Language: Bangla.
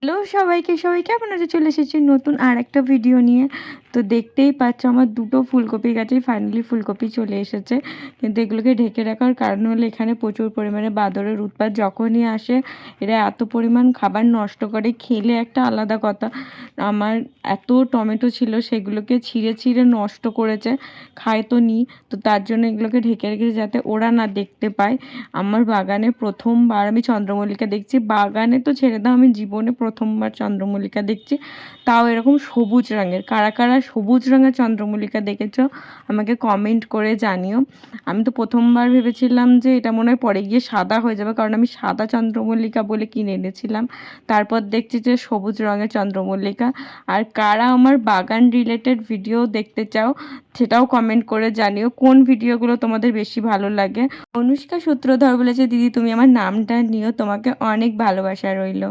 হ্যালো সবাইকে, কেমন আছো? চলে এসেছি নতুন আরেকটা ভিডিও নিয়ে। তো দেখতেই পাচ্ছ আমার দুটো ফুলকপি গাছেই ফাইনালি ফুলকপি চলে এসেছে। কিন্তু এগুলোকে ঢেকে রাখার কারণ হলো এখানে প্রচুর পরিমাণে বাঁদরের উৎপাত। যখনই আসে এরা এত পরিমাণ খাবার নষ্ট করে, খেলে একটা আলাদা কথা। আমার এত টমেটো ছিল সেগুলোকে ছিঁড়ে ছিঁড়ে নষ্ট করেছে, খায় তো নি। তো তার জন্য এগুলোকে ঢেকে রেখেছে যাতে ওরা না দেখতে পায়। আমার বাগানে প্রথমবার আমি চন্দ্রমল্লিকা দেখছি। বাগানে তো ছেড়ে দাও, আমি জীবনে প্রথমবার চন্দ্রমল্লিকা দেখছি, তাও এরকম সবুজ রঙের। কারা কারা সবুজ রঙের চন্দ্রমল্লিকা দেখেছো আমাকে কমেন্ট করে জানিও। আমি তো প্রথমবার ভেবেছিলাম যে এটা মনে হয় পরে গিয়ে সাদা হয়ে যাবে, কারণ আমি সাদা চন্দ্রমল্লিকা বলে কিনে এনেছিলাম। তারপর দেখছি যে সবুজ রঙের চন্দ্রমল্লিকা। আর কারা আমার বাগান রিলেটেড ভিডিও দেখতে চাও সেটাও কমেন্ট করে জানিও, কোন ভিডিওগুলো তোমাদের বেশি ভালো লাগে। অনুষ্কা সূত্রধর বলেছে, দিদি তুমি আমার নামটা নিও, তোমাকে অনেক ভালোবাসা রইলো।